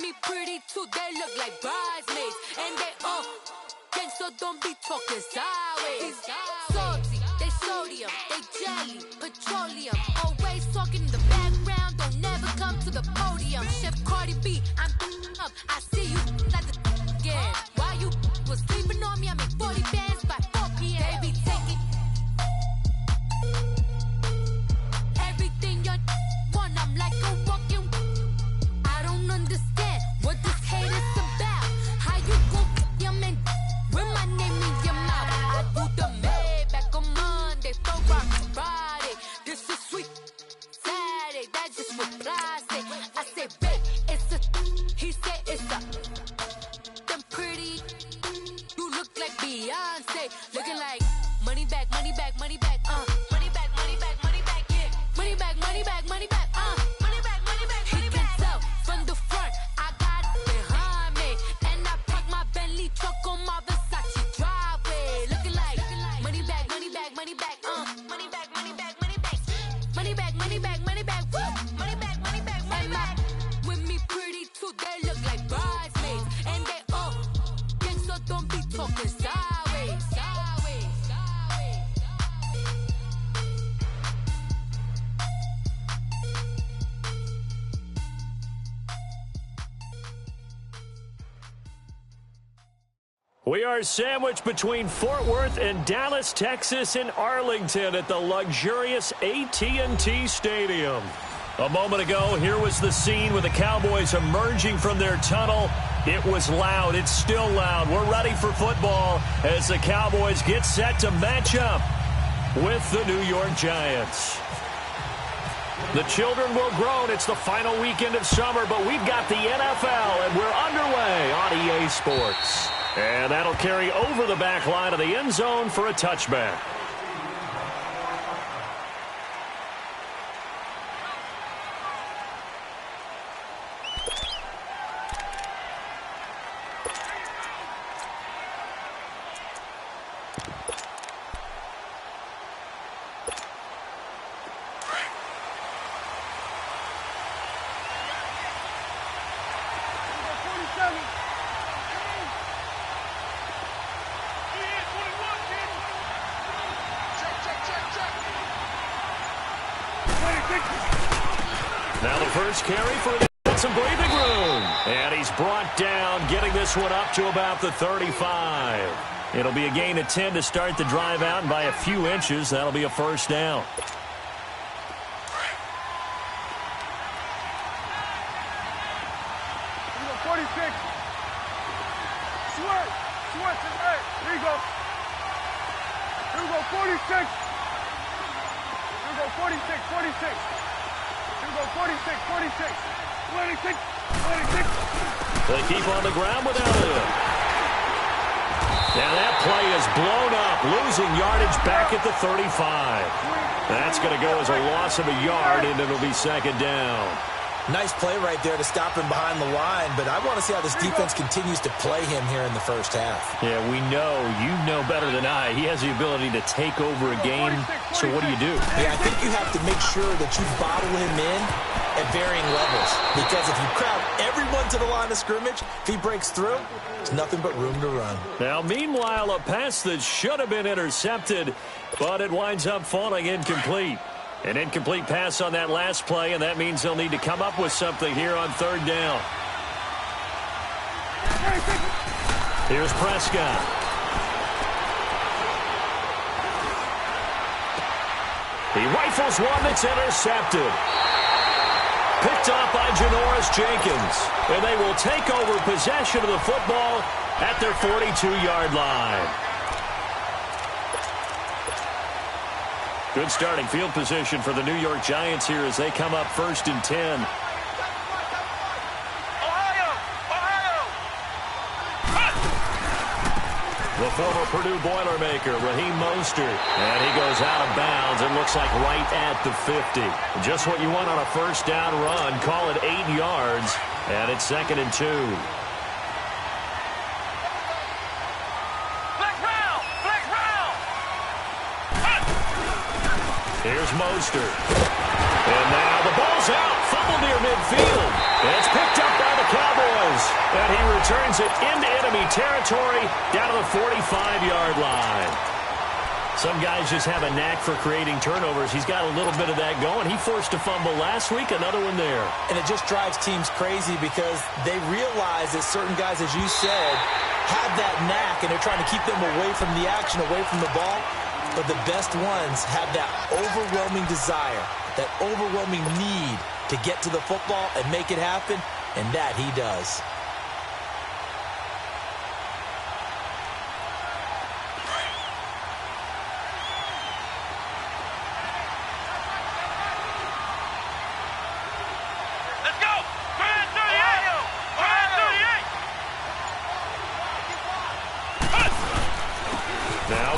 me pretty too, they look like bridesmaids. And they all gang, so don't be talking sideways. Salty, they sodium, they jelly, petroleum. Always talking in the background, don't never come to the podium. Chef Cardi B, I'm up, I see you like the again. While you was sleeping on me, I make 40 bands by 4 p.m. Baby, take it. Everything you want, I'm like a walking. I don't understand what this hate is about. How you gon' your man with my name in your mouth? I do the Maybach on Monday, for rock Friday. This is sweet Saturday, that's just what I say. I say, babe, it's a. He said it's a. Them pretty. You look like Beyonce, looking like money back, money back, money back, money back, money back, money back, yeah. Money back, money back, money back, money back, money back, money back. He can tell from the front, I got it behind me, and I park my Bentley truck on my Versace driveway, looking like money back, money back, money back, money back, money back, money back, money back, money back, money back, money back, money back, money back. With me pretty too, they look like bridesmaids, and they all gang, so don't be talking sideways, sideways, sideways. We are sandwiched between Fort Worth and Dallas, Texas in Arlington at the luxurious AT&T Stadium. A moment ago, here was the scene with the Cowboys emerging from their tunnel. It was loud. It's still loud. We're ready for football as the Cowboys get set to match up with the New York Giants. The children will groan. It's the final weekend of summer, but we've got the NFL, and we're underway on EA Sports. And that'll carry over the back line of the end zone for a touchback. Now the first carry for some breathing room. And he's brought down, getting this one up to about the 35. It'll be a gain of 10 to start the drive out, and by a few inches, that'll be a first down. Here we go, 46. Sweat to the right. Here you go. Here we go, 46. Here we go, 46, 46. Here we go, 46, 46. 26, 26. They keep on the ground with Elliott. Now that play is blown up, losing yardage back at the 35. That's going to go as a loss of a yard, and it'll be second down. Nice play right there to stop him behind the line, but I want to see how this defense continues to play him here in the first half. Yeah, we know. You know better than I. He has the ability to take over a game, so what do you do? Yeah, I think you have to make sure that you bottle him in at varying levels, because if you crowd everyone to the line of scrimmage, if he breaks through, there's nothing but room to run. Now, meanwhile, a pass that should have been intercepted, but it winds up falling incomplete. An incomplete pass on that last play, and that means they'll need to come up with something here on third down. Here's Prescott. He rifles one that's intercepted. Picked off by Janoris Jenkins. And they will take over possession of the football at their 42-yard line. Good starting field position for the New York Giants here as they come up first and 10. The former Purdue Boilermaker, Raheem Mostert. And he goes out of bounds. It looks like right at the 50. Just what you want on a first down run. Call it 8 yards. And it's second and 2. Here's Mostert. And now the ball's out. Fumble near midfield. And it's picked up by the Cowboys. And he returns it into enemy territory down to the 45-yard line. Some guys just have a knack for creating turnovers. He's got a little bit of that going. He forced a fumble last week, another one there. And it just drives teams crazy because they realize that certain guys, as you said, have that knack, and they're trying to keep them away from the action, away from the ball. But the best ones have that overwhelming desire, that overwhelming need to get to the football and make it happen, and that he does.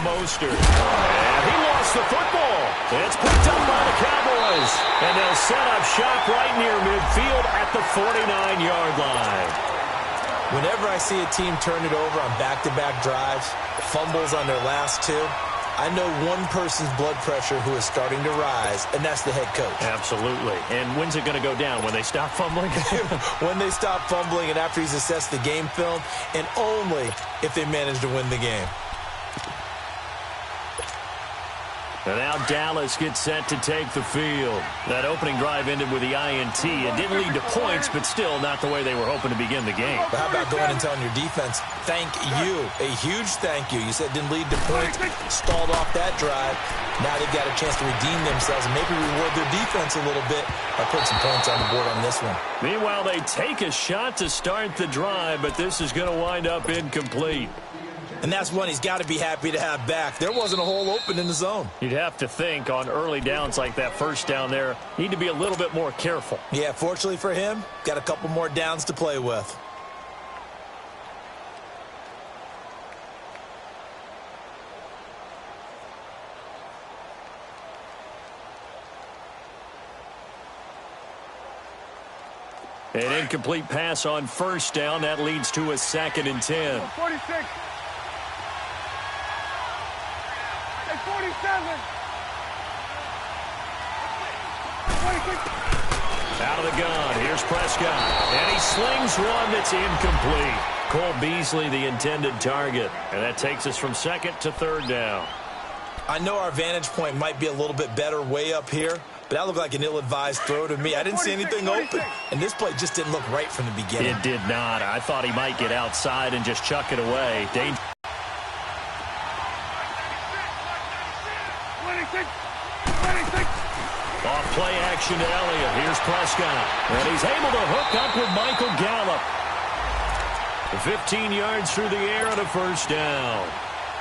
Mostert. And he lost the football. It's picked up by the Cowboys. And they'll set up shop right near midfield at the 49-yard line. Whenever I see a team turn it over on back-to-back drives, fumbles on their last two, I know one person's blood pressure who is starting to rise, and that's the head coach. Absolutely. And when's it going to go down? When they stop fumbling? When they stop fumbling and after he's assessed the game film, and only if they manage to win the game. And now Dallas gets set to take the field. That opening drive ended with the INT. It didn't lead to points, but still not the way they were hoping to begin the game. But how about going and telling your defense, thank you, a huge thank you. You said it didn't lead to points, stalled off that drive. Now they've got a chance to redeem themselves and maybe reward their defense a little bit by putting some points on the board on this one. Meanwhile, they take a shot to start the drive, but this is going to wind up incomplete. And that's one he's got to be happy to have back. There wasn't a hole open in the zone. You'd have to think on early downs like that first down there, need to be a little bit more careful. Yeah, fortunately for him, got a couple more downs to play with. An incomplete pass on first down. That leads to a 2nd and 10. 46. 47. 26. Out of the gun. Here's Prescott. And he slings one that's incomplete. Cole Beasley, the intended target. And that takes us from 2nd to 3rd down. I know our vantage point might be a little bit better way up here, but that looked like an ill-advised throw to me. I didn't see anything open, and this play just didn't look right from the beginning. It did not. I thought he might get outside and just chuck it away. Danger. 26. Off play action to Elliott. Here's Prescott. And he's able to hook up with Michael Gallup. 15 yards through the air and a first down.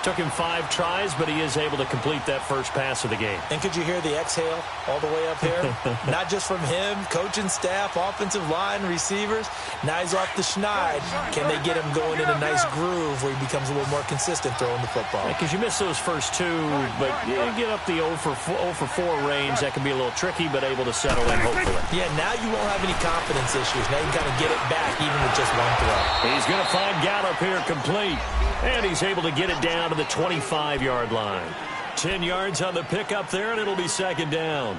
Took him 5 tries, but he is able to complete that first pass of the game. And could you hear the exhale all the way up here? Not just from him, coaching staff, offensive line, receivers. Now he's off the schneid. Can they get him going in a nice groove where he becomes a little more consistent throwing the football? Because you miss those first 2, but you get up the 0 for 4 range. That can be a little tricky, but able to settle in, hopefully. Yeah, now you won't have any confidence issues. Now you can kind of get it back even with just one throw. He's going to find Gallup here complete. And he's able to get it down to the 25-yard line. 10 yards on the pickup there, and it'll be 2nd down.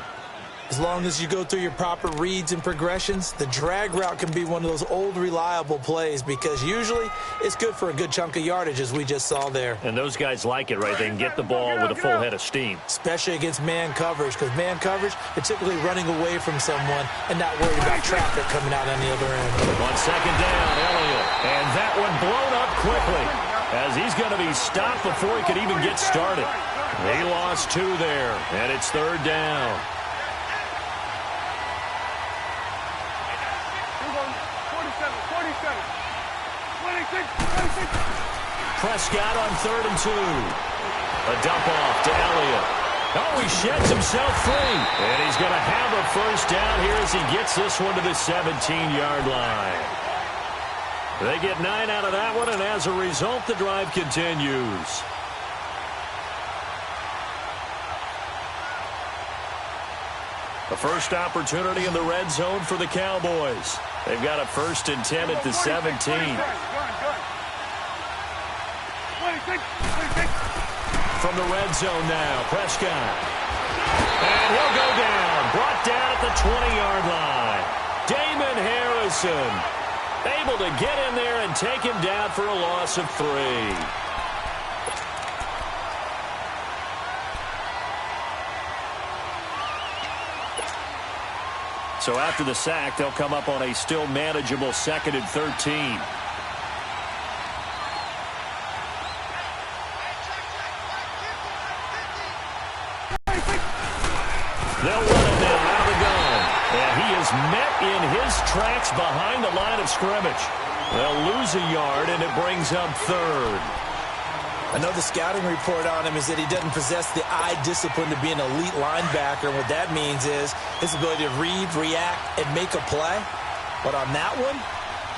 As long as you go through your proper reads and progressions, the drag route can be one of those old reliable plays because usually it's good for a good chunk of yardage as we just saw there. And those guys like it, right? They can get the ball with a full head of steam. Especially against man coverage because man coverage, they're typically running away from someone and not worried about traffic coming out on the other end. On 2nd down, Elliott. And that one blown up quickly as he's going to be stopped before he could even get started. He lost 2 there, and it's 3rd down. Prescott on 3rd and 2. A dump off to Elliott. Oh, he sheds himself free. And he's going to have a first down here as he gets this one to the 17-yard line. They get 9 out of that one, and as a result, the drive continues. The first opportunity in the red zone for the Cowboys. They've got a 1st and 10 at the 17. From the red zone now, Prescott. And he'll go down. Brought down at the 20-yard line. Damon Harrison. Able to get in there and take him down for a loss of 3. So after the sack, they'll come up on a still manageable 2nd and 13. They'll run it now out of the gun. And he is met in his tracks behind the line of scrimmage. They'll lose a yard, and it brings up 3rd. I know the scouting report on him is that he doesn't possess the eye discipline to be an elite linebacker. And what that means is his ability to read, react, and make a play. But on that one,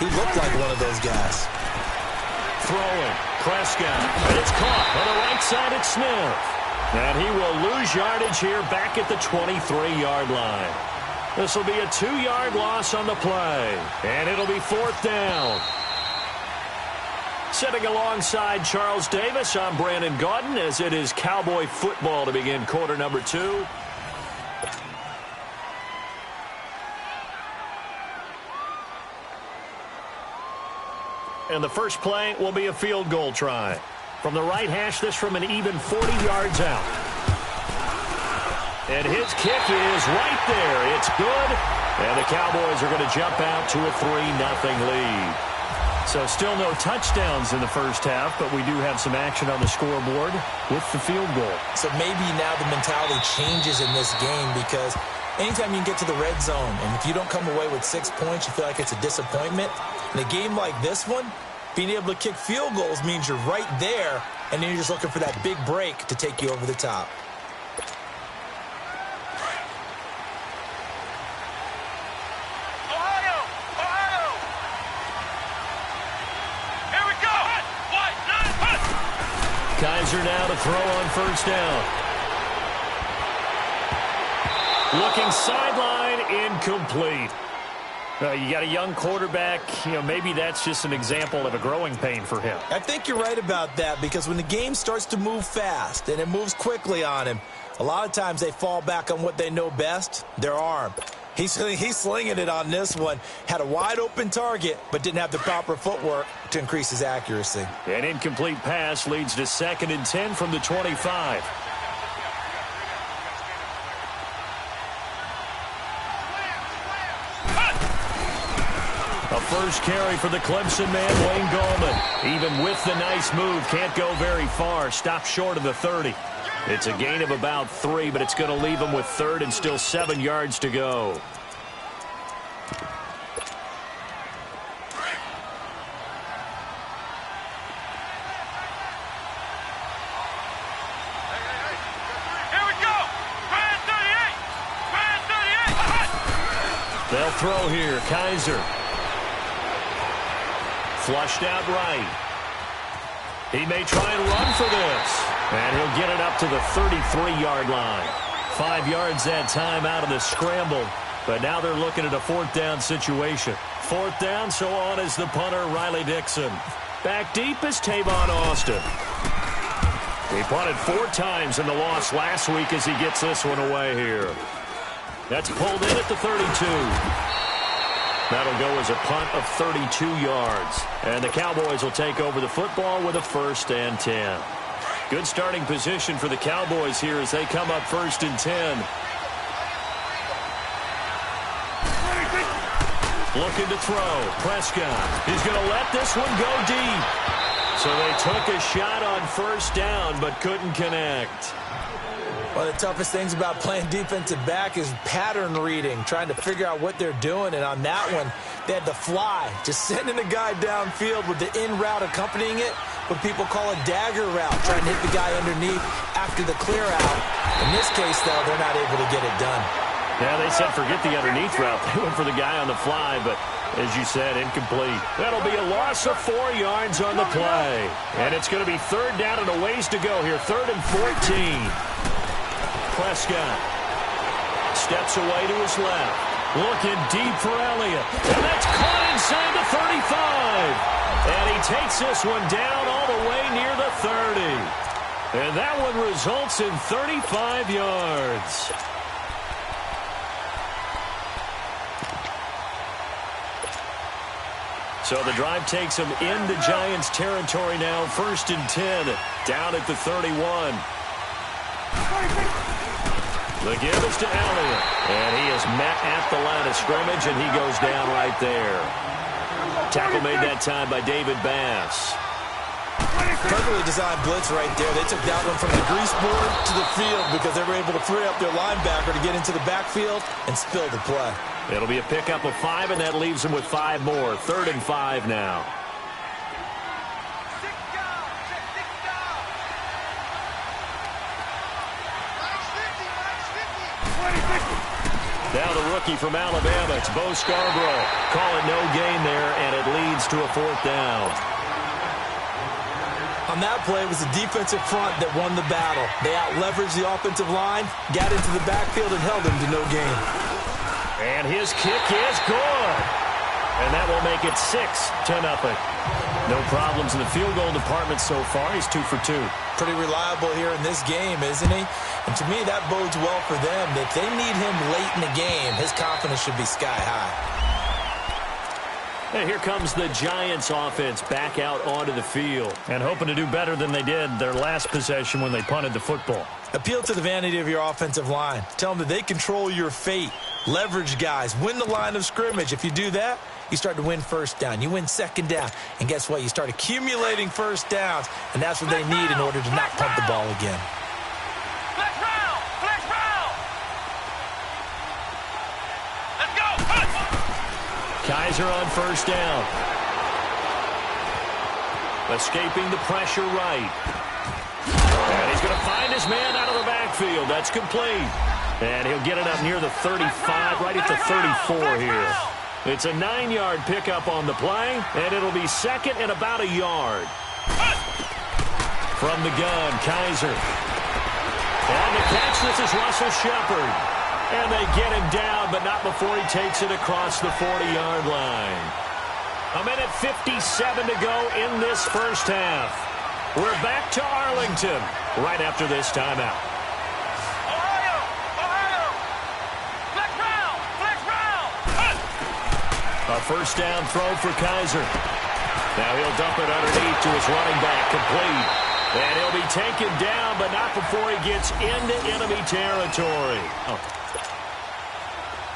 he looked like one of those guys. Throwing. Prescott. And it's caught on the right side at Smith. And he will lose yardage here back at the 23-yard line. This will be a 2-yard loss on the play. And it'll be 4th down. Sitting alongside Charles Davis, I'm Brandon Gaudin as it is Cowboy football to begin quarter number 2. And the first play will be a field goal try. From the right hash, this from an even 40 yards out. And his kick is right there. It's good. And the Cowboys are going to jump out to a 3-0 lead. So still no touchdowns in the first half, but we do have some action on the scoreboard with the field goal. So maybe now the mentality changes in this game because anytime you can get to the red zone, and if you don't come away with 6 points, you feel like it's a disappointment. In a game like this one, being able to kick field goals means you're right there, and then you're just looking for that big break to take you over the top. Kaiser now to throw on first down. Looking sideline, incomplete. You got a young quarterback. Maybe that's just an example of a growing pain for him. I think you're right about that because when the game starts to move fast and it moves quickly on him, a lot of times they fall back on what they know best, their arm. He's slinging it on this one. Had a wide-open target, but didn't have the proper footwork to increase his accuracy. An incomplete pass leads to 2nd and 10 from the 25. A first carry for the Clemson man, Wayne Gallman. Even with the nice move, can't go very far. Stopped short of the 30. It's a gain of about 3, but it's going to leave him with 3rd and still 7 yards to go. Here we go! Brand 38! Brand 38! They'll throw here. Kaiser. Flushed out right. He may try and run for this. And he'll get it up to the 33-yard line. 5 yards that time out of the scramble. But now they're looking at a 4th down situation. 4th down, so on is the punter, Riley Dixon. Back deep is Tavon Austin. He punted 4 times in the loss last week as he gets this one away here. That's pulled in at the 32. That'll go as a punt of 32 yards. And the Cowboys will take over the football with a 1st and 10. Good starting position for the Cowboys here as they come up 1st and 10. Looking to throw. Prescott. He's going to let this one go deep. So they took a shot on 1st down but couldn't connect. One of the toughest things about playing defensive back is pattern reading, trying to figure out what they're doing. And on that one, they had to fly, just sending a guy downfield with the in route accompanying it, what people call a dagger route, trying to hit the guy underneath after the clear out. In this case, though, they're not able to get it done. Yeah, they said forget the underneath route. They went for the guy on the fly, but as you said, incomplete. That'll be a loss of 4 yards on the play. And it's going to be 3rd down and a ways to go here. 3rd and 14. Prescott steps away to his left. Looking deep for Elliott. And that's caught inside the 35. And he takes this one down all the way near the 30. And that one results in 35 yards. So the drive takes them into Giants territory now. 1st and 10, down at the 31. The give is to Elliott. And he is met at the line of scrimmage, and he goes down right there. Tackle made that time by David Bass. Perfectly designed blitz right there. They took that one from the grease board to the field because they were able to free up their linebacker to get into the backfield and spill the play. It'll be a pickup of 5, and that leaves them with 5 more. 3rd and 5 now. Now the rookie from Alabama, it's Bo Scarborough. Call it no gain there, and it leads to a 4th down. On that play, it was the defensive front that won the battle. They out-leveraged the offensive line, got into the backfield, and held them to no gain. And his kick is good. And that will make it 6-0. No problems in the field goal department so far. He's 2 for 2. Pretty reliable here in this game, isn't he? And to me, that bodes well for them. If they need him late in the game, his confidence should be sky high. And here comes the Giants offense back out onto the field and hoping to do better than they did their last possession when they punted the football. Appeal to the vanity of your offensive line. Tell them that they control your fate. Leverage guys. Win the line of scrimmage. If you do that, you start to win 1st down. You win 2nd down. And guess what? You start accumulating 1st downs, and that's what they need in order to not punt the ball again. Flex round! Flex round! Let's go! Kaiser on 1st down. Escaping the pressure right. And he's going to find his man out of the backfield. That's complete. And he'll get it up near the 35, right at the 34 here. It's a 9-yard pickup on the play, and it'll be 2nd and about a yard. From the gun, Kaiser. And the catch, this is Russell Shepard. And they get him down, but not before he takes it across the 40-yard line. 1:57 to go in this 1st half. We're back to Arlington right after this timeout. Ohio! Ohio! Flex round! Flex round! A 1st down throw for Kaiser. Now he'll dump it underneath to his running back, complete. And he'll be taken down, but not before he gets into enemy territory.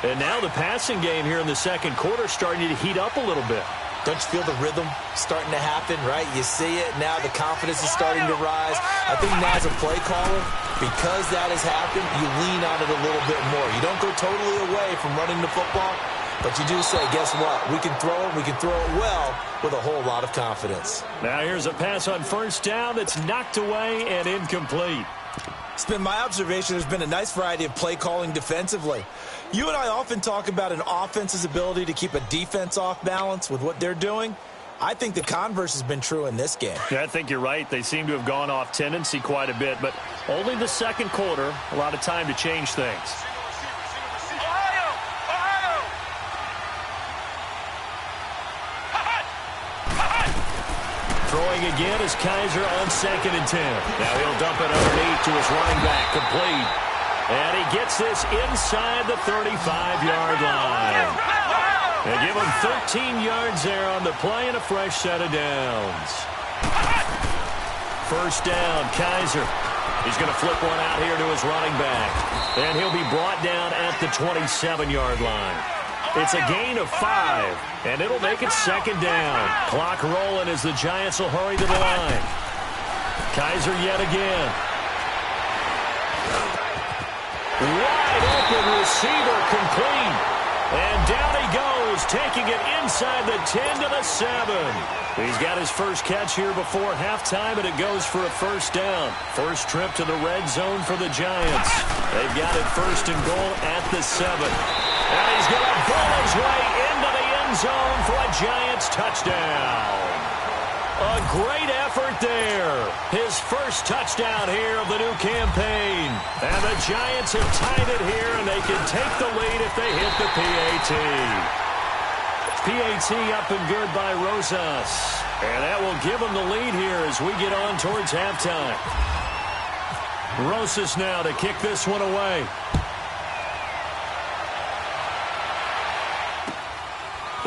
And now the passing game here in the 2nd quarter starting to heat up a little bit. Don't you feel the rhythm starting to happen, right? You see it. Now the confidence is starting to rise. I think now as a play caller, because that has happened, you lean on it a little bit more. You don't go totally away from running the football, but you do say, guess what? We can throw it. We can throw it well with a whole lot of confidence. Now here's a pass on 1st down that's knocked away and incomplete. It's been my observation there's been a nice variety of play calling defensively. You and I often talk about an offense's ability to keep a defense off balance with what they're doing. I think the converse has been true in this game. Yeah, I think you're right. They seem to have gone off tendency quite a bit, but only the 2nd quarter, a lot of time to change things. Ohio! Ohio! Throwing again is Kaiser on 2nd and 10. Now he'll dump it underneath to his running back, complete. And he gets this inside the 35-yard line. They give him 13 yards there on the play and a fresh set of downs. 1st down, Kaiser. He's going to flip one out here to his running back. And he'll be brought down at the 27-yard line. It's a gain of 5, and it'll make it 2nd down. Clock rolling as the Giants will hurry to the line. Kaiser yet again. Wide open receiver, complete. And down he goes, taking it inside the 10 to the 7. He's got his first catch here before halftime, and it goes for a 1st down. First trip to the red zone for the Giants. They've got it 1st and goal at the 7. And he's going to ball his way into the end zone for a Giants touchdown. A great effort there. His first touchdown here of the new campaign. And the Giants have tied it here, and they can take the lead if they hit the PAT. PAT up and good by Rosas. And that will give them the lead here as we get on towards halftime. Rosas now to kick this one away.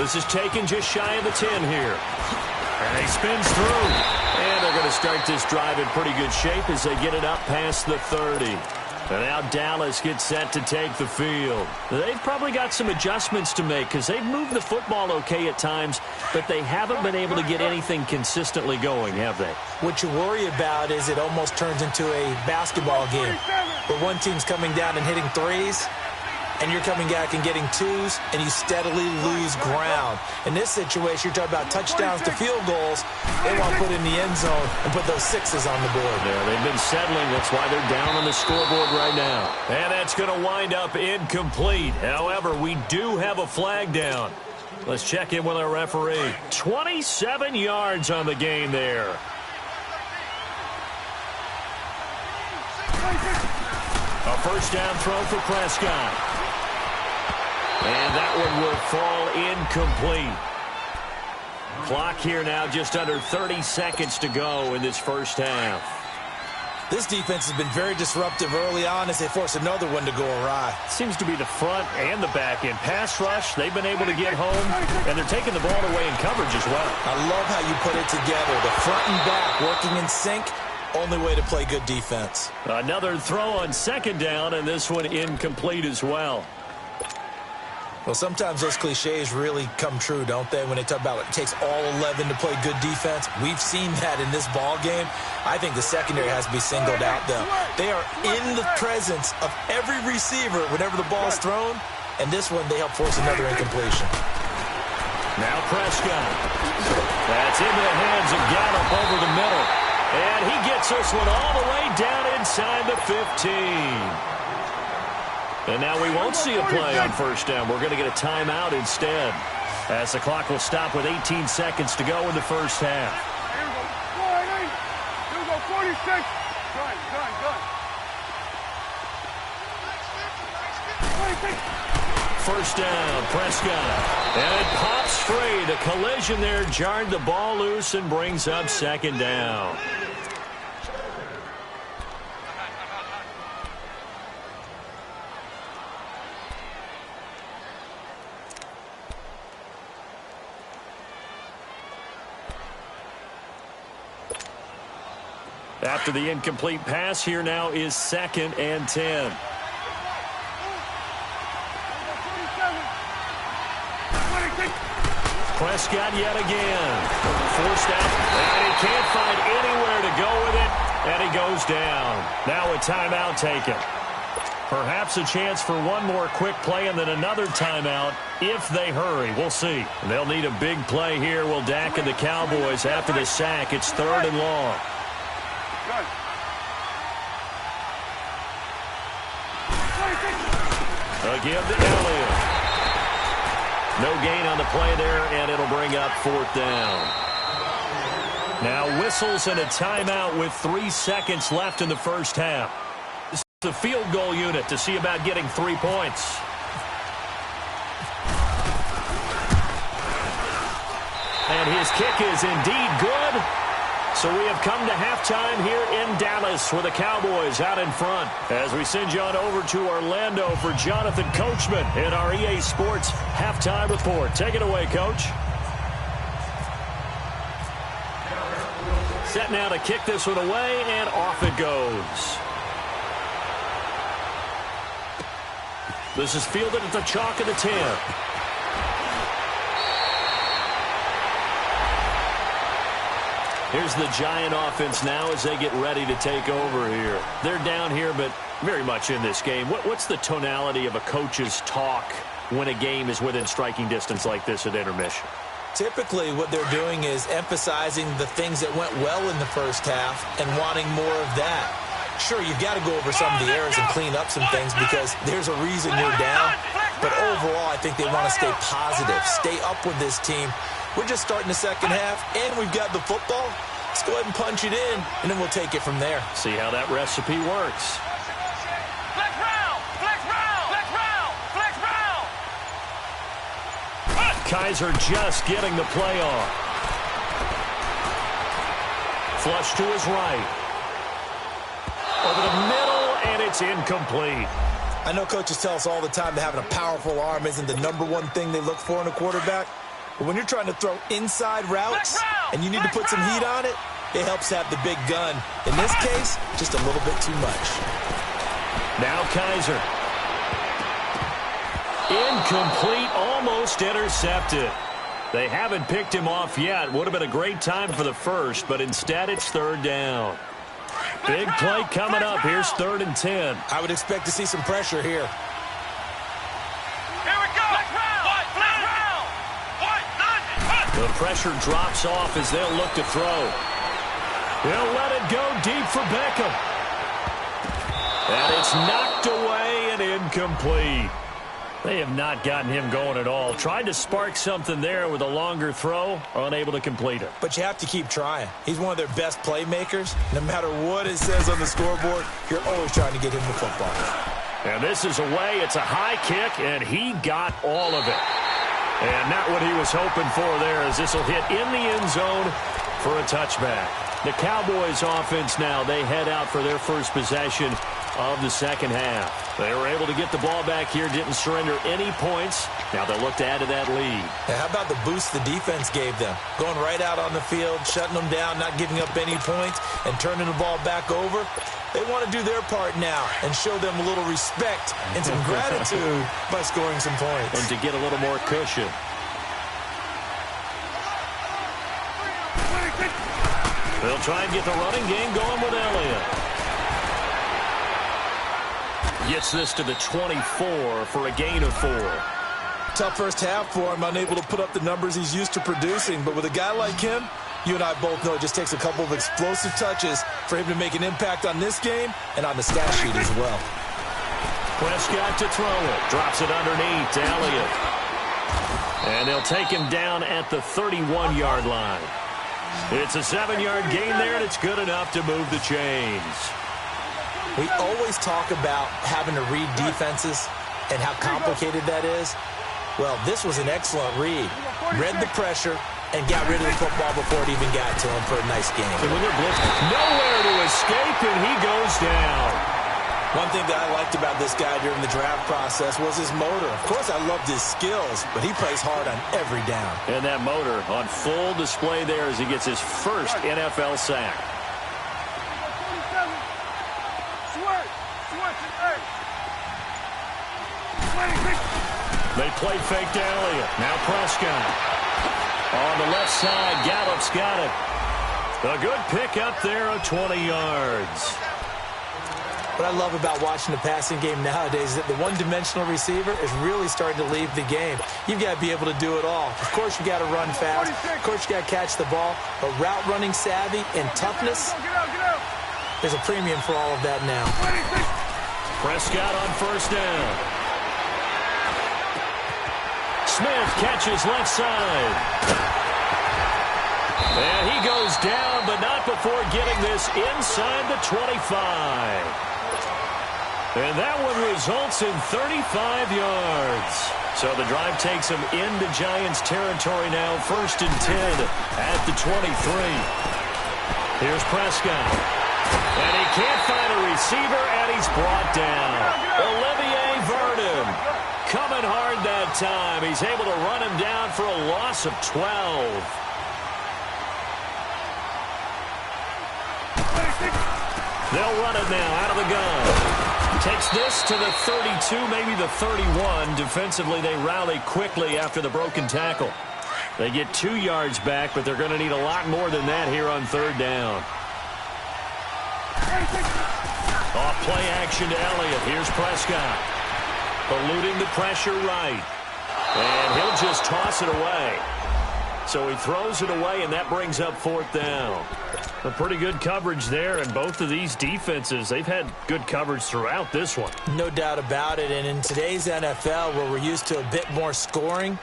This is taken just shy of the 10 here. And he spins through. And they're going to start this drive in pretty good shape as they get it up past the 30. And now Dallas gets set to take the field. They've probably got some adjustments to make because they've moved the football okay at times, but they haven't been able to get anything consistently going, have they? What you worry about is it almost turns into a basketball game where one team's coming down and hitting threes, and you're coming back and getting twos, and you steadily lose ground. In this situation, you're talking about touchdowns to field goals. They want to put in the end zone and put those sixes on the board. Yeah, they've been settling. That's why they're down on the scoreboard right now. And that's going to wind up incomplete. However, we do have a flag down. Let's check in with our referee. 27 yards on the game there. A first down throw for Prescott. And that one will fall incomplete. Clock here now just under 30 seconds to go in this first half. This defense has been very disruptive early on as they force another one to go awry. Seems to be the front and the back end. Pass rush, they've been able to get home, and they're taking the ball away in coverage as well. I love how you put it together. The front and back working in sync. Only way to play good defense. Another throw on second down, and this one incomplete as well. Well, sometimes those cliches really come true, don't they? When they talk about it takes all 11 to play good defense. We've seen that in this ball game. I think the secondary has to be singled out, though. They are in the presence of every receiver whenever the ball's thrown, and this one they help force another incompletion. Now Prescott. That's into the hands of Gallup over the middle. And he gets this one all the way down inside the 15. And now we won't see a play on first down. We're going to get a timeout instead, as the clock will stop with 18 seconds to go in the first half. Here we go. 46. Good. 26. First down, Prescott. And it pops free. The collision there jarred the ball loose and brings up second down. After the incomplete pass, here now is 2nd and 10. Prescott yet again. Forced out, and he can't find anywhere to go with it, and he goes down. Now a timeout taken. Perhaps a chance for one more quick play and then another timeout if they hurry. We'll see. They'll need a big play here. Will Dak and the Cowboys after the sack. It's 3rd and long. Again to Elliott. No gain on the play there, and it'll bring up 4th down. Now whistles and a timeout with 3 seconds left in the first half. This is the field goal unit to see about getting 3 points. And his kick is indeed good. So we have come to halftime here in Dallas with the Cowboys out in front. As we send you on over to Orlando for Jonathan Coachman in our EA Sports Halftime Report. Take it away, Coach. Set now to kick this one away, and off it goes. This is fielded at the chalk of the 10. Here's the Giant offense now as they get ready to take over here. They're down here, but very much in this game. What's the tonality of a coach's talk when a game is within striking distance like this at intermission? Typically, what they're doing is emphasizing the things that went well in the first half and wanting more of that. Sure, you've got to go over some of the errors and clean up some things because there's a reason you're down. But overall, I think they want to stay positive, stay up with this team. We're just starting the second half, and we've got the football. Let's go ahead and punch it in, and then we'll take it from there. See how that recipe works. Flex round! Flex round! Flex round! Flex round! Kaiser just getting the play off. Flush to his right. Over the middle, and it's incomplete. I know coaches tell us all the time that having a powerful arm isn't the #1 thing they look for in a quarterback. But when you're trying to throw inside routes and you need to put some heat on it, it helps have the big gun. In this case, just a little bit too much. Now Kaiser. Incomplete, almost intercepted. They haven't picked him off yet. Would have been a great time for the first, but instead it's third down. Big play coming up. Here's 3rd and 10. I would expect to see some pressure here. Here we go. The pressure drops off as they'll look to throw. They'll let it go deep for Beckham. And it's knocked away and incomplete. They have not gotten him going at all. Tried to spark something there with a longer throw, unable to complete it. But you have to keep trying. He's one of their best playmakers. No matter what it says on the scoreboard, you're always trying to get him the football. And this is away. It's a high kick, and he got all of it. And not what he was hoping for there, as this will hit in the end zone for a touchback. The Cowboys offense now, they head out for their first possession of the second half. They were able to get the ball back here, didn't surrender any points. Now they'll look to add to that lead. Now, how about the boost the defense gave them? Going right out on the field, shutting them down, not giving up any points, and turning the ball back over. They want to do their part now and show them a little respect and some gratitude by scoring some points. And to get a little more cushion. They'll try and get the running game going with Elliott. Gets this to the 24 for a gain of 4. Tough first half for him, unable to put up the numbers he's used to producing. But with a guy like him, you and I both know it just takes a couple of explosive touches for him to make an impact on this game and on the stat sheet as well. Prescott to throw it. Drops it underneath to Elliott. And they'll take him down at the 31-yard line. It's a 7-yard gain there, and it's good enough to move the chains. We always talk about having to read defenses and how complicated that is. Well, this was an excellent read. Read the pressure and got rid of the football before it even got to him for a nice game. And when they're blitzed, nowhere to escape, and he goes down. One thing that I liked about this guy during the draft process was his motor. Of course, I loved his skills, but he plays hard on every down. And that motor on full display there as he gets his first NFL sack. They play fake to Elliott. Now Prescott. On the left side, Gallup's got it. A good pick up there of 20 yards. What I love about watching the passing game nowadays is that the one-dimensional receiver is really starting to leave the game. You've got to be able to do it all. Of course, you've got to run fast. Of course, you've got to catch the ball. But route running savvy and toughness, there's a premium for all of that now. Prescott on first down. Smith catches left side. And he goes down, but not before getting this inside the 25. And that one results in 35 yards. So the drive takes him into Giants territory now, 1st and 10 at the 23. Here's Prescott. And he can't find a receiver, and he's brought down. Olivier Vernon coming hard that time. He's able to run him down for a loss of 12. They'll run it now out of the gun. Takes this to the 32, maybe the 31. Defensively, they rally quickly after the broken tackle. They get 2 yards back, but they're going to need a lot more than that here on 3rd down. Off play action to Elliott. Here's Prescott. Eluding the pressure right. And he'll just toss it away. So he throws it away, and that brings up 4th down. A pretty good coverage there, and both of these defenses, they've had good coverage throughout this one. No doubt about it, and in today's NFL, where we're used to a bit more scoring,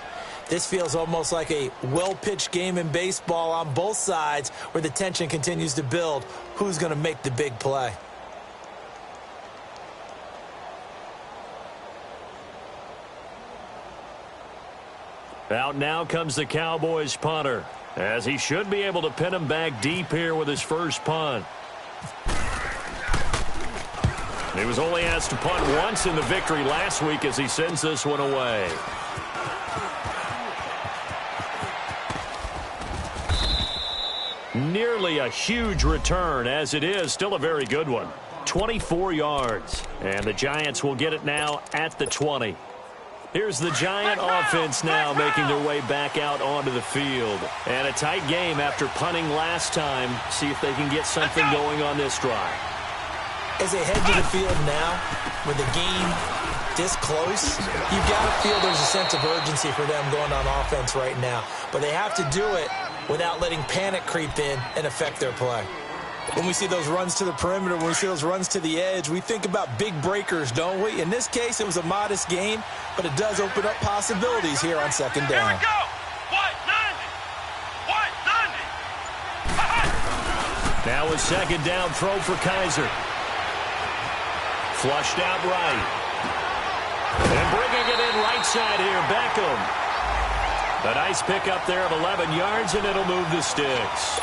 this feels almost like a well-pitched game in baseball on both sides where the tension continues to build. Who's going to make the big play? Out now comes the Cowboys punter, as he should be able to pin him back deep here with his first punt. He was only asked to punt once in the victory last week as he sends this one away. Nearly a huge return, as it is still a very good one. 24 yards. And the Giants will get it now at the 20. Here's the Giant offense now making their way back out onto the field. And a tight game after punting last time. See if they can get something going on this drive. As they head to the field now, with the game this close, you've got to feel there's a sense of urgency for them going on offense right now. But they have to do it without letting panic creep in and affect their play. When we see those runs to the perimeter, when we see those runs to the edge, we think about big breakers, don't we? In this case, it was a modest game, but it does open up possibilities here on second down. Here we go. 190. Now a second down throw for Kaiser. Flushed out right. And bringing it in right side here, Beckham. A nice pickup there of 11 yards, and it'll move the sticks.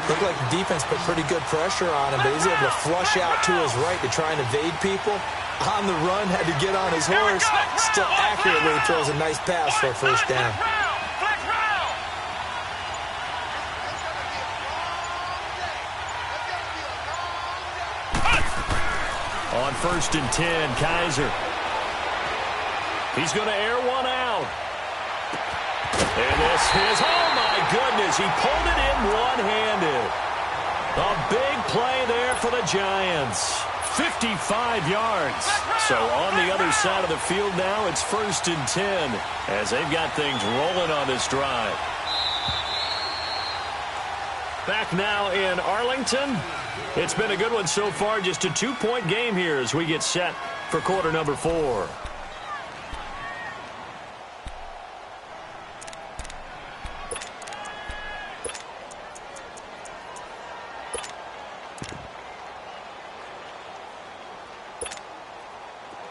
Looked like the defense put pretty good pressure on him, but he's able to flush out to his right to try and evade people. On the run, had to get on his horse. Still accurately throws a nice pass for a first down. On 1st and 10, Kaiser. He's going to air one out. And this is, oh my goodness, he pulled it in one-handed. A big play there for the Giants. 55 yards. So on the other side of the field now, it's 1st and 10 as they've got things rolling on this drive. Back now in Arlington. It's been a good one so far. Just a 2-point game here as we get set for quarter number 4.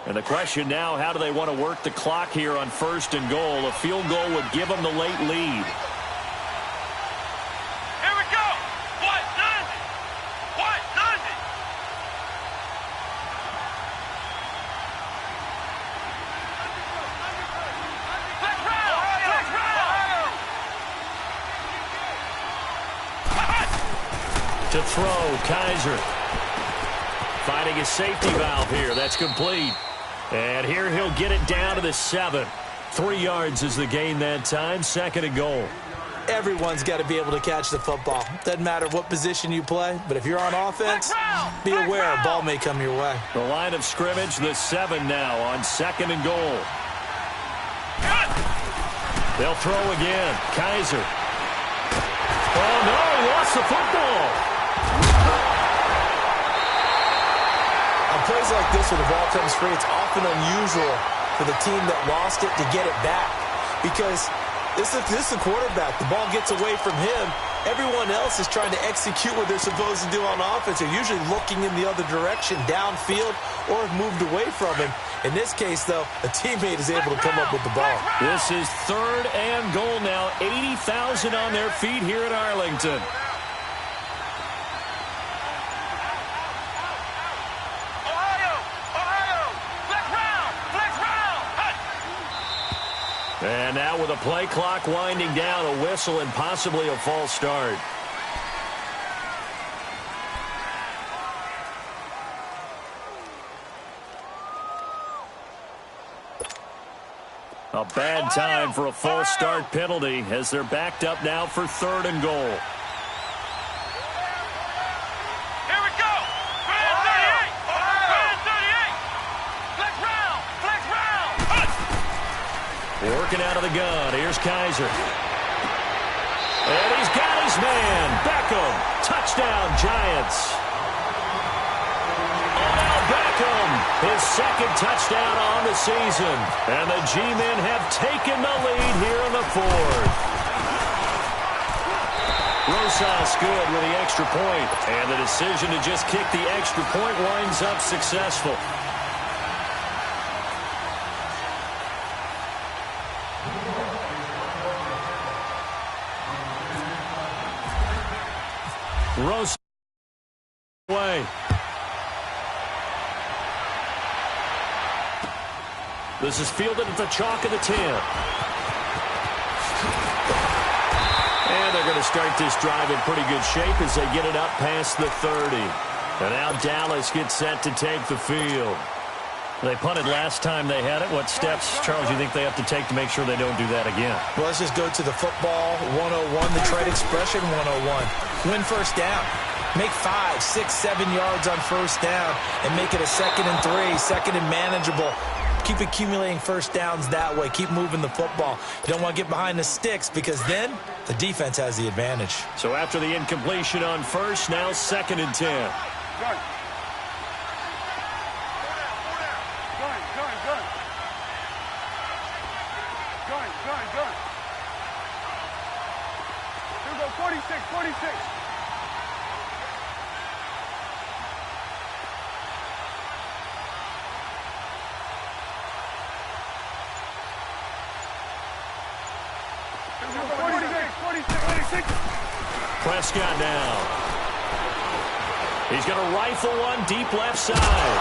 And the question now, how do they want to work the clock here on 1st and goal? A field goal would give them the late lead. Here we go. 190. 190. To throw, Kaiser. Finding a safety valve here. That's complete. And here he'll get it down to the 7. 3 yards is the gain that time. 2nd and goal. Everyone's got to be able to catch the football. Doesn't matter what position you play, but if you're on offense, be aware a ball may come your way. The line of scrimmage, the 7 now on 2nd and goal. They'll throw again. Kaiser. Oh, no, he lost the football. Plays like this where the ball comes free, it's often unusual for the team that lost it to get it back because this is the quarterback. The ball gets away from him. Everyone else is trying to execute what they're supposed to do on offense. They're usually looking in the other direction, downfield, or have moved away from him. In this case, though, a teammate is able to come up with the ball. This is 3rd and goal now. 80,000 on their feet here in Arlington. And now with a play clock winding down, a whistle and possibly a false start. A bad time for a false start penalty as they're backed up now for 3rd and goal. Here we go. Grand 38. Grand 38. Flex round. Flex round. Working out of the gun. Here's Kaiser. And he's got his man. Beckham. Touchdown, Giants. Odell Beckham. His 2nd touchdown on the season. And the G-men have taken the lead here in the 4th. Rosas good with the extra point. And the decision to just kick the extra point winds up successful. Rosas away. This is fielded at the chalk of the 10. And they're going to start this drive in pretty good shape as they get it up past the 30. And now Dallas gets set to take the field. They punted last time they had it. What steps, Charles, you think they have to take to make sure they don't do that again? Well, let's just go to the football 101, the trade expression 101. Win first down. Make 5, 6, 7 yards on first down and make it a 2nd and 3, 2nd and manageable. Keep accumulating first downs that way. Keep moving the football. You don't want to get behind the sticks because then the defense has the advantage. So after the incompletion on first, now 2nd and 10. Gun. Here we go, 46, 46. Here we go, 46. Prescott now. He's going to rifle one deep left side.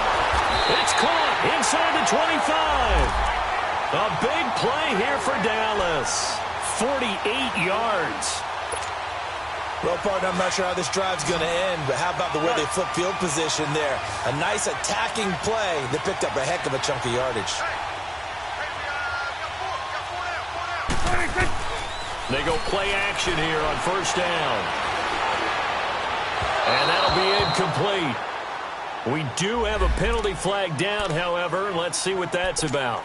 It's caught inside the 25. A big play here for Dallas. 48 yards. Well, partner, I'm not sure how this drive's going to end, but how about the way they flip field position there? A nice attacking play that picked up a heck of a chunk of yardage. They go play action here on first down. And that'll be incomplete. We do have a penalty flag down, however. Let's see what that's about.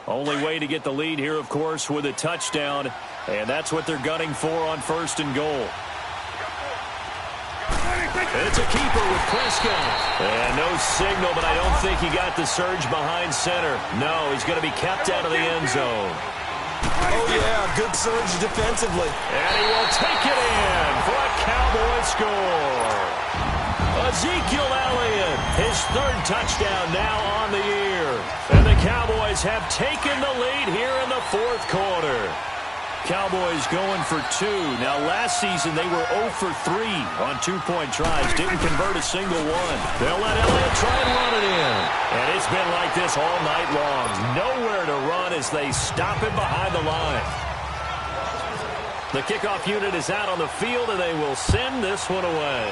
Only way to get the lead here, of course, with a touchdown. And that's what they're gunning for on first and goal. It's a keeper with Prescott. And no signal, but I don't think he got the surge behind center. No, he's going to be kept out of the end zone. Oh, yeah, good surge defensively. And he will take it in for a Cowboy score. Ezekiel Elliott, his 3rd touchdown now on the year. And the Cowboys have taken the lead here in the 4th quarter. Cowboys going for 2. Now, last season, they were 0 for 3 on 2-point tries. Didn't convert a single one. They'll let Elliott try and run it in. And it's been like this all night long. Nowhere to run as they stop him behind the line. The kickoff unit is out on the field, and they will send this one away.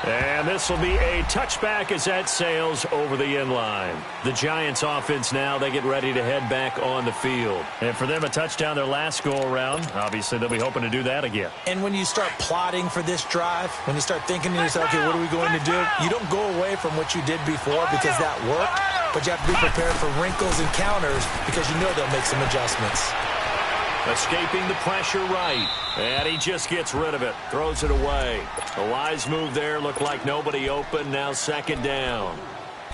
And this will be a touchback as that sails over the end line. The Giants offense now, they get ready to head back on the field. And for them, a touchdown their last go-around. Obviously, they'll be hoping to do that again. And when you start plotting for this drive, when you start thinking to yourself, okay, what are we going to do? You don't go away from what you did before because that worked, but you have to be prepared for wrinkles and counters because you know they'll make some adjustments. Escaping the pressure right. And he just gets rid of it. Throws it away. A wise move there. Looked like nobody open. Now 2nd down.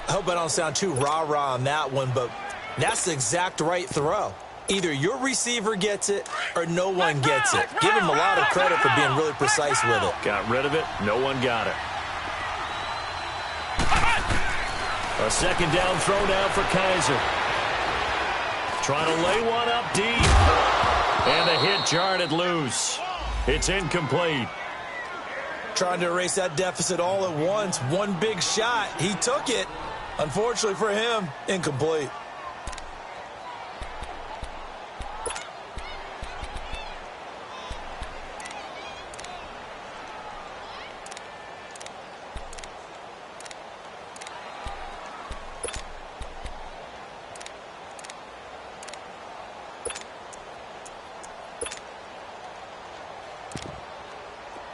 I hope I don't sound too rah-rah on that one, but that's the exact right throw. Either your receiver gets it or no one gets it. Give him a lot of credit for being really precise with it. Got rid of it. No one got it. A 2nd down throw now for Kaiser. Trying to lay one up deep. And the hit jarred it loose. It's incomplete. Trying to erase that deficit all at once. One big shot. He took it. Unfortunately for him, incomplete.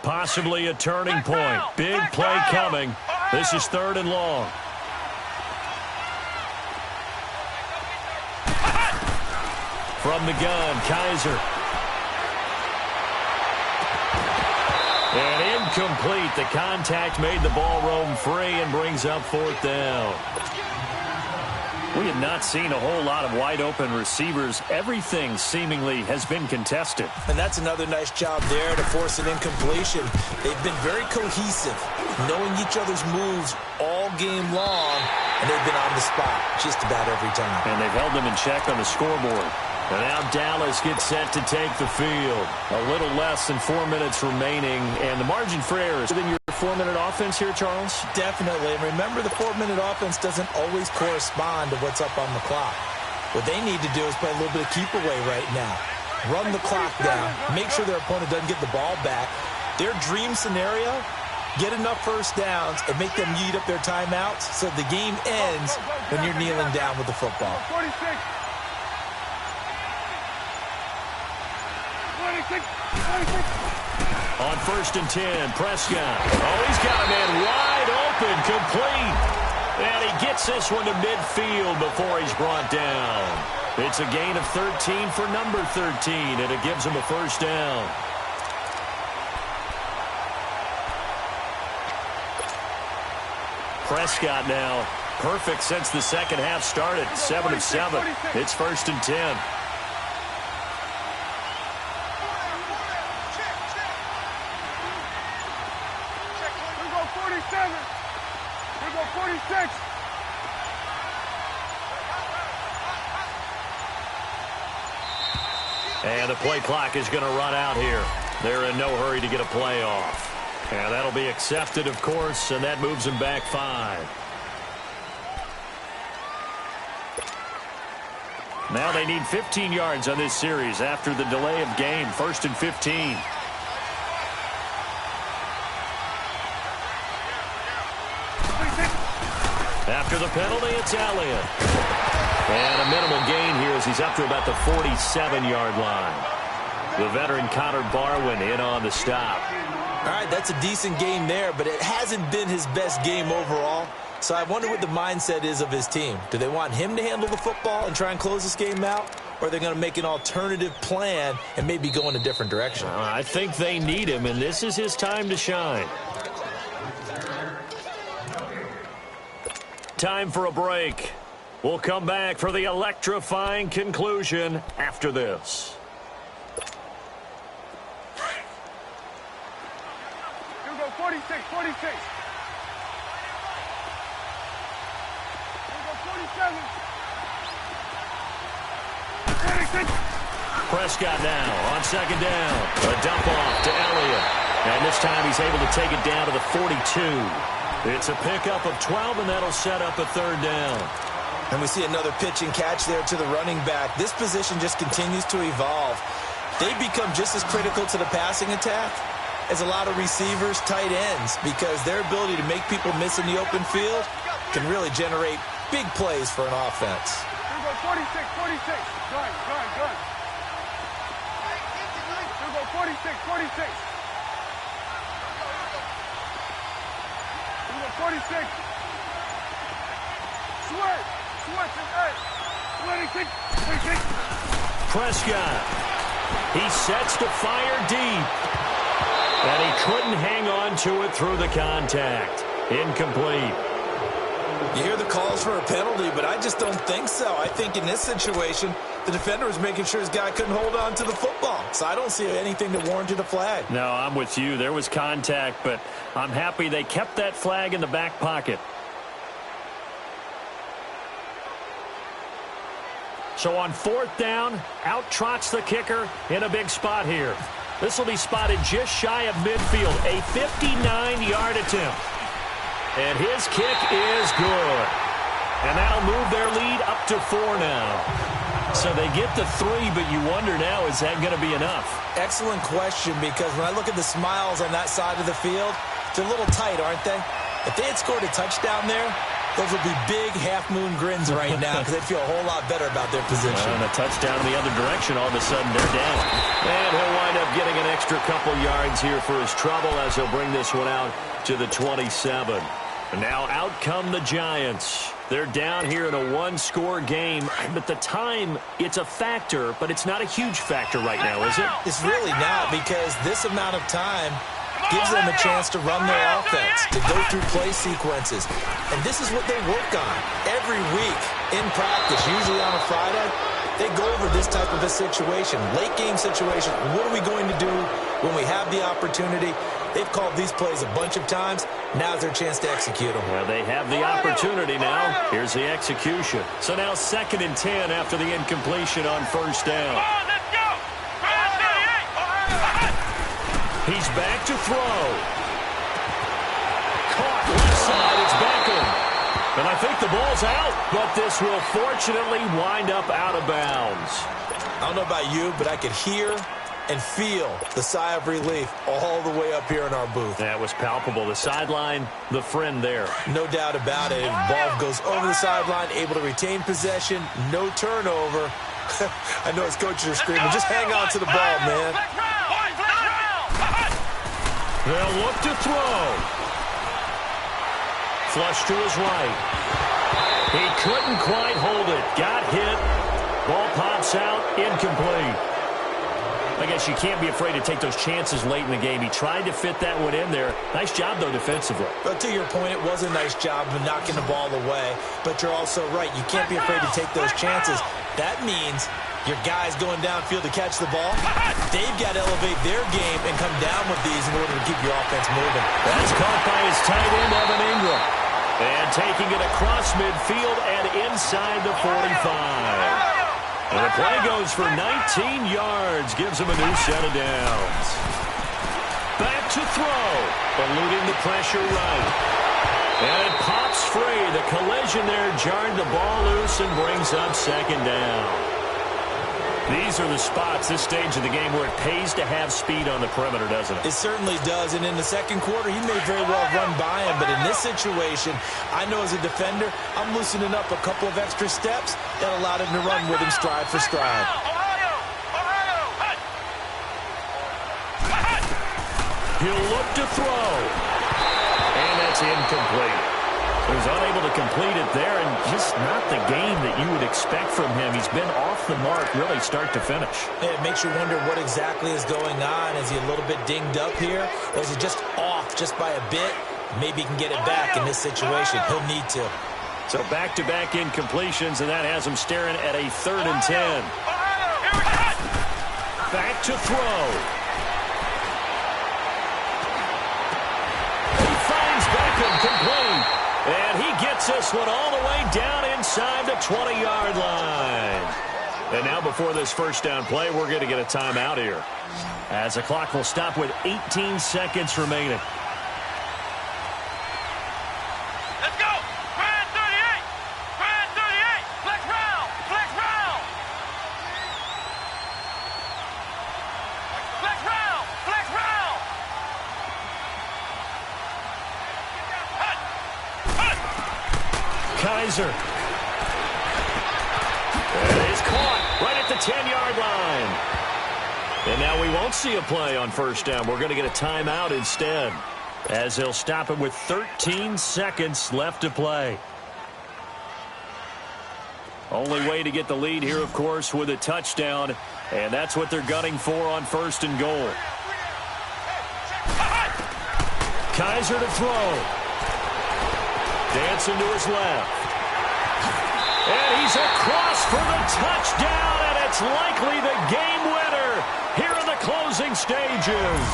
Possibly a turning point. Big play coming. This is 3rd and long. From the gun, Kaiser. And incomplete. The contact made the ball roam free and brings up 4th down. We have not seen a whole lot of wide-open receivers. Everything seemingly has been contested. And that's another nice job there to force an incompletion. They've been very cohesive. knowing each other's moves all game long, and they've been on the spot just about every time. And they've held them in check on the scoreboard. And now Dallas gets set to take the field. A little less than 4 minutes remaining, and the margin for error is within your 4-minute offense here, Charles? Definitely. And remember, the 4-minute offense doesn't always correspond to what's up on the clock. What they need to do is play a little bit of keep away right now. Run the clock down. Make sure their opponent doesn't get the ball back. Their dream scenario, get enough first downs and make them eat up their timeouts so the game ends when you're kneeling down with the football. 46. 26. 26. On 1st and 10, Prescott. Oh, he's got a man wide open, complete. And he gets this one to midfield before he's brought down. It's a gain of 13 for number 13, and it gives him a first down. Prescott now perfect since the second half started. 7 of 7. It's 1st and 10. Here go 47. Here go 46. And the play clock is going to run out here. They're in no hurry to get a play off. And that'll be accepted, of course, and that moves them back 5. Now they need 15 yards on this series after the delay of game. 1st and 15. After the penalty, it's Elliott. And a minimal gain here as he's up to about the 47-yard line. The veteran Connor Barwin in on the stop. All right, that's a decent game there, but it hasn't been his best game overall. So I wonder what the mindset is of his team. Do they want him to handle the football and try and close this game out? Or are they going to make an alternative plan and maybe go in a different direction? I think they need him, and this is his time to shine. Time for a break. We'll come back for the electrifying conclusion after this. Here go 46. 46. Here go 47. 46. Prescott now on 2nd down. A dump off to Elliott. And this time he's able to take it down to the 42. It's a pickup of 12, and that'll set up a 3rd down. And we see another pitch and catch there to the running back. This position just continues to evolve. They become just as critical to the passing attack as a lot of receivers, tight ends, because their ability to make people miss in the open field can really generate big plays for an offense. Here go 46. 46. Gun. Here go 46. 46. Here go 46. Sweat. 26. 26. Prescott. He sets to fire deep. And he couldn't hang on to it through the contact. Incomplete. You hear the calls for a penalty, but I just don't think so. I think in this situation, the defender was making sure his guy couldn't hold on to the football. So I don't see anything that warranted a flag. No, I'm with you. There was contact, but I'm happy they kept that flag in the back pocket. So on 4th down, out trots the kicker in a big spot here. This will be spotted just shy of midfield, a 59-yard attempt. And his kick is good. And that'll move their lead up to 4 now. So they get the 3, but you wonder now, is that going to be enough? Excellent question, because when I look at the smiles on that side of the field, they're a little tight, aren't they? If they had scored a touchdown there, those would be big half-moon grins right now because they'd feel a whole lot better about their position. And a touchdown in the other direction, all of a sudden they're down. And he'll wind up getting an extra couple yards here for his trouble as he'll bring this one out to the 27. And now out come the Giants. They're down here in a 1-score game. But the time, it's a factor, but it's not a huge factor right now, is it? It's really not, because this amount of time gives them a chance to run their offense, to go through play sequences. And this is what they work on every week in practice, usually on a Friday. They go over this type of a situation, late game situation. What are we going to do when we have the opportunity? They've called these plays a bunch of times. Now's their chance to execute them. Well, they have the opportunity now. Here's the execution. So now 2nd and 10 after the incompletion on first down. Let's go! He's back to throw. Caught left side. It's Beckham. And I think the ball's out, but this will fortunately wind up out of bounds. I don't know about you, but I could hear and feel the sigh of relief all the way up here in our booth. That was palpable. The sideline, the friend there. No doubt about it. Ball goes over the sideline, able to retain possession, no turnover. I know his coaches are screaming, just hang on to the ball, man. They'll look to throw. Flush to his right. He couldn't quite hold it. Got hit. Ball pops out. Incomplete. I guess you can't be afraid to take those chances late in the game. He tried to fit that one in there. Nice job, though, defensively. But to your point, it was a nice job of knocking the ball away. But you're also right. You can't be afraid to take those chances. That means your guys going downfield to catch the ball, they've got to elevate their game and come down with these in order to keep your offense moving. That's caught by his tight end, Evan Ingram. And taking it across midfield and inside the 45. And the play goes for 19 yards, gives him a new set of downs. Back to throw, eluding the pressure right. And it pops free. The collision there jarred the ball loose and brings up 2nd down. These are the spots, this stage of the game, where it pays to have speed on the perimeter, doesn't it? It certainly does, and in the second quarter, he may very well run by him, but in this situation, I know as a defender, I'm loosening up a couple of extra steps that allowed him to run with him stride for stride. He'll look to throw. And that's incomplete. He was unable to complete it there, and just not the game that you would expect from him. He's been off the mark, really, start to finish. It makes you wonder what exactly is going on. Is he a little bit dinged up here, or is he just off just by a bit? Maybe he can get it back in this situation. He'll need to. So back-to-back incompletions, and that has him staring at a 3rd and 10. Back to throw. He finds Beckham complete. And he gets this one all the way down inside the 20-yard line. And now before this first down play, we're going to get a timeout here, as the clock will stop with 18 seconds remaining. Let's go! Grand 38! Grand 38! Flex round! Flex round! Flex round! Flex round! Kaiser. It is caught right at the 10-yard line. And now we won't see a play on first down. We're going to get a timeout instead, as they'll stop him with 13 seconds left to play. Only way to get the lead here, of course, with a touchdown, and that's what they're gunning for on 1st and goal. Kaiser to throw. Dancing to his left. And he's across for the touchdown, and it's likely the game winner here in the closing stages.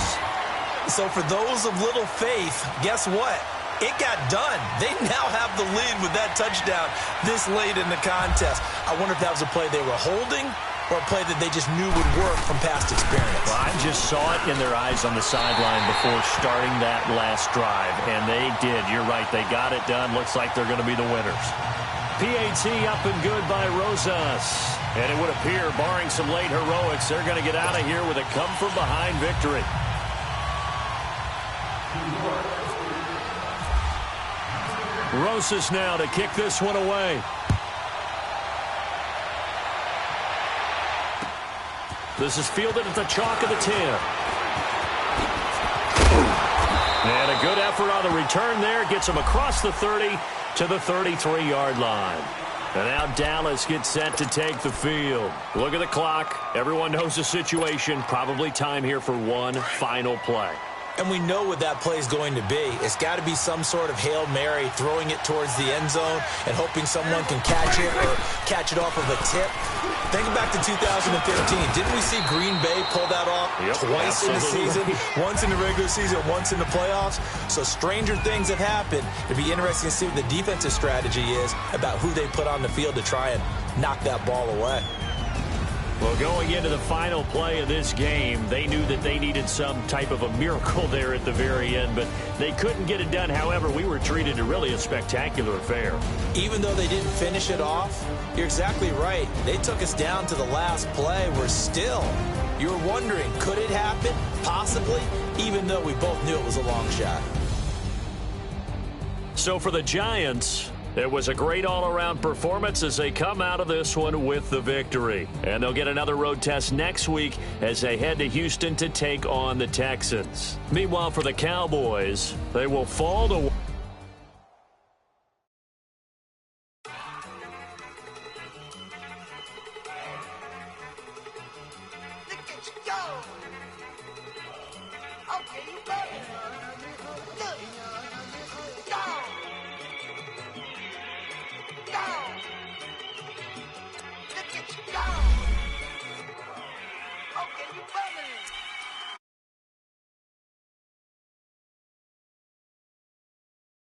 So for those of little faith, guess what? It got done. They now have the lead with that touchdown this late in the contest. I wonder if that was a play they were holding or a play that they just knew would work from past experience. Well, I just saw it in their eyes on the sideline before starting that last drive, and they did. You're right. They got it done. Looks like they're going to be the winners. PAT up and good by Rosas. And it would appear, barring some late heroics, they're going to get out of here with a come-from-behind victory. Rosas now to kick this one away. This is fielded at the chalk of the 10. And a good effort on the return there. Gets him across the 30 to the 33-yard line. And now Dallas gets set to take the field. Look at the clock. Everyone knows the situation. Probably time here for one final play. And we know what that play is going to be. It's got to be some sort of Hail Mary, throwing it towards the end zone and hoping someone can catch it or catch it off of a tip. Think back to 2015. Didn't we see Green Bay pull that off twice in the season? Once in the regular season, once in the playoffs. So stranger things have happened. It'd be interesting to see what the defensive strategy is about who they put on the field to try and knock that ball away. Well, going into the final play of this game, they knew that they needed some type of a miracle there at the very end, but they couldn't get it done. However, we were treated to really a spectacular affair. Even though they didn't finish it off, you're exactly right. They took us down to the last play. We're still, you were wondering, could it happen? Possibly, even though we both knew it was a long shot. So for the Giants, it was a great all-around performance as they come out of this one with the victory. And they'll get another road test next week as they head to Houston to take on the Texans. Meanwhile, for the Cowboys, they will fall to...